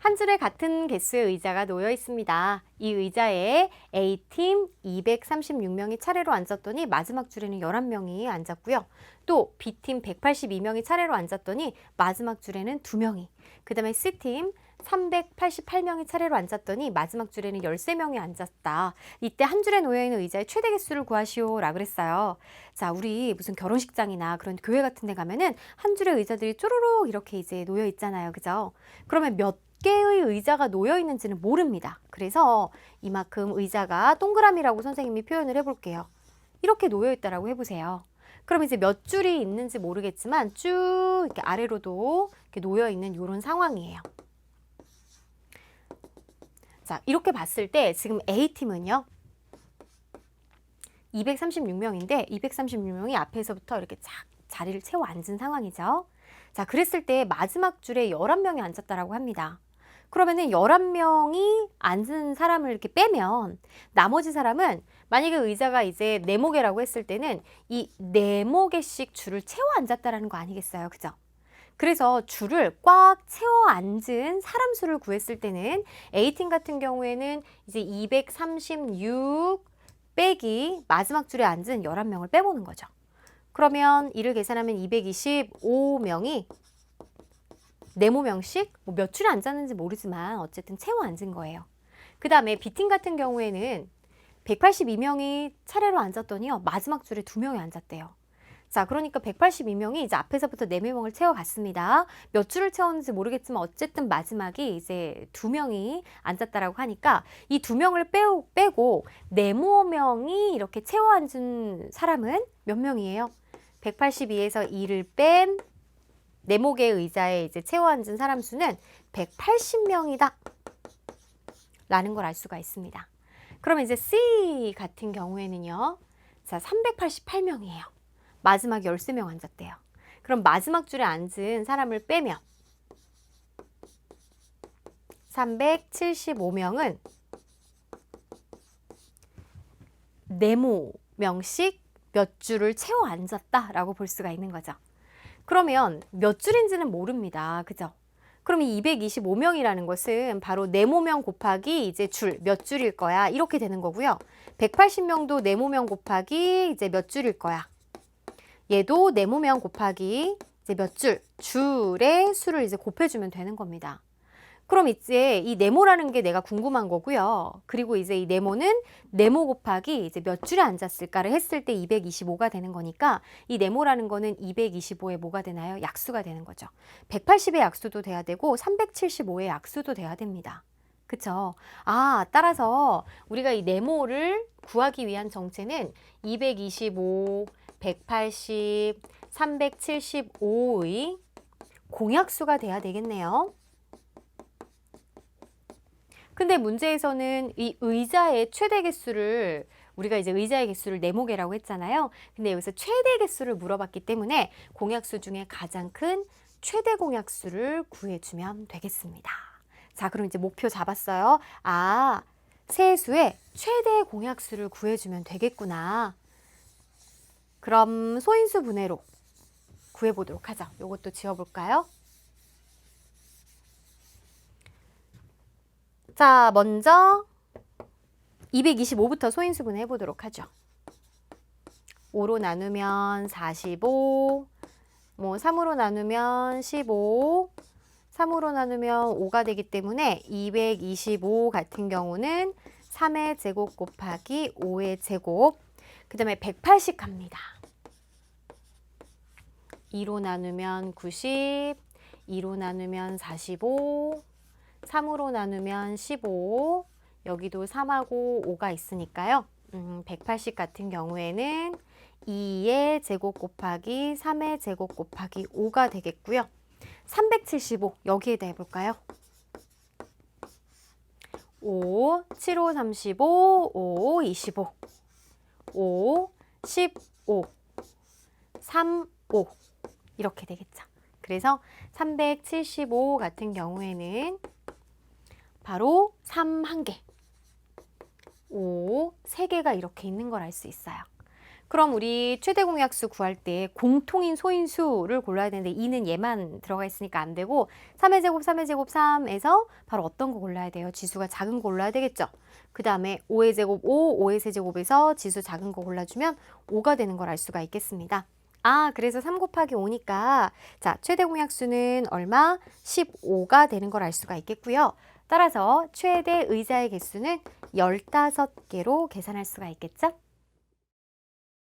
한 줄에 같은 개수의 의자가 놓여 있습니다. 이 의자에 A팀 236명이 차례로 앉았더니 마지막 줄에는 11명이 앉았고요. 또 B팀 182명이 차례로 앉았더니 마지막 줄에는 2명이, 그 다음에 C팀 388명이 차례로 앉았더니 마지막 줄에는 13명이 앉았다. 이때 한 줄에 놓여있는 의자의 최대 개수를 구하시오 라 그랬어요. 자, 우리 무슨 결혼식장이나 그런 교회 같은 데 가면은 한 줄의 의자들이 쪼로록 이렇게 이제 놓여 있잖아요. 그죠? 그러면 몇 개의 의자가 놓여 있는지는 모릅니다. 그래서 이만큼 의자가 동그라미라고 선생님이 표현을 해볼게요. 이렇게 놓여 있다라고 해보세요. 그럼 이제 몇 줄이 있는지 모르겠지만 쭉 이렇게 아래로도 이렇게 놓여 있는 이런 상황이에요. 자, 이렇게 봤을 때 지금 A팀은요 236명인데 236명이 앞에서부터 이렇게 쫙 자리를 채워 앉은 상황이죠. 자, 그랬을 때 마지막 줄에 11명이 앉았다라고 합니다. 그러면은 11명이 앉은 사람을 이렇게 빼면 나머지 사람은, 만약에 의자가 이제 4모개라고 했을 때는 이 4모개씩 줄을 채워 앉았다라는 거 아니겠어요? 그죠? 그래서 줄을 꽉 채워 앉은 사람 수를 구했을 때는 A팀 같은 경우에는 이제 236 빼기 마지막 줄에 앉은 11명을 빼보는 거죠. 그러면 이를 계산하면 225명이 4모명씩 몇 줄에 앉았는지 모르지만 어쨌든 채워 앉은 거예요. 그 다음에 B팀 같은 경우에는 182명이 차례로 앉았더니요 마지막 줄에 2명이 앉았대요. 자, 그러니까 182명이 이제 앞에서부터 4명을 채워갔습니다. 몇 줄을 채웠는지 모르겠지만 어쨌든 마지막에 이제 2명이 앉았다라고 하니까 이 2명을 빼고 4모명이 이렇게 채워 앉은 사람은 몇 명이에요? 182에서 2를 뺀 4모개의 의자에 이제 채워 앉은 사람 수는 180명이다 라는 걸 알 수가 있습니다. 그러면 이제 C 같은 경우에는요. 자, 388명이에요. 마지막 13명 앉았대요. 그럼 마지막 줄에 앉은 사람을 빼면 375명은 4모명씩 몇 줄을 채워 앉았다라고 볼 수가 있는 거죠. 그러면 몇 줄인지는 모릅니다. 그죠? 그럼 이 225명이라는 것은 바로 4모명 곱하기 이제 줄, 몇 줄일 거야. 이렇게 되는 거고요. 180명도 4모명 곱하기 이제 몇 줄일 거야. 얘도 4모명 곱하기 이제 몇 줄, 줄의 수를 이제 곱해주면 되는 겁니다. 그럼 이제 이 네모라는 게 내가 궁금한 거고요. 그리고 이제 이 네모는 네모 곱하기 이제 몇 줄에 앉았을까를 했을 때 225가 되는 거니까 이 네모라는 거는 225에 뭐가 되나요? 약수가 되는 거죠. 180의 약수도 돼야 되고 375의 약수도 돼야 됩니다. 그쵸? 아, 따라서 우리가 이 네모를 구하기 위한 정체는 225, 180, 375의 공약수가 돼야 되겠네요. 근데 문제에서는 이 의자의 최대 개수를, 우리가 이제 의자의 개수를 4모개라고 했잖아요. 근데 여기서 최대 개수를 물어봤기 때문에 공약수 중에 가장 큰 최대 공약수를 구해주면 되겠습니다. 자, 그럼 이제 목표 잡았어요. 아, 세수의 최대 공약수를 구해주면 되겠구나. 그럼 소인수 분해로 구해보도록 하죠. 요것도 지워볼까요? 자, 먼저 225부터 소인수분 해보도록 하죠. 5로 나누면 45, 3으로 나누면 15, 3으로 나누면 5가 되기 때문에 225 같은 경우는 3의 제곱 곱하기 5의 제곱, 그 다음에 180 갑니다. 2로 나누면 90, 2로 나누면 45, 3으로 나누면 15, 여기도 3하고 5가 있으니까요. 180 같은 경우에는 2의 제곱 곱하기 3의 제곱 곱하기 5가 되겠고요. 375 여기에다 해볼까요? 5, 7, 5, 35, 5, 25, 5, 15, 3, 5 이렇게 되겠죠. 그래서 375 같은 경우에는 바로 3 1개, 5 3개가 이렇게 있는 걸 알 수 있어요. 그럼 우리 최대 공약수 구할 때 공통인 소인수를 골라야 되는데 2는 얘만 들어가 있으니까 안 되고 3의 제곱, 3의 제곱, 3에서 바로 어떤 거 골라야 돼요? 지수가 작은 거 골라야 되겠죠? 그 다음에 5의 제곱, 5, 5의 세제곱에서 지수 작은 거 골라주면 5가 되는 걸 알 수가 있겠습니다. 아, 그래서 3 곱하기 5니까 자, 최대 공약수는 얼마? 15가 되는 걸 알 수가 있겠고요. 따라서 최대 의자의 개수는 15개로 계산할 수가 있겠죠?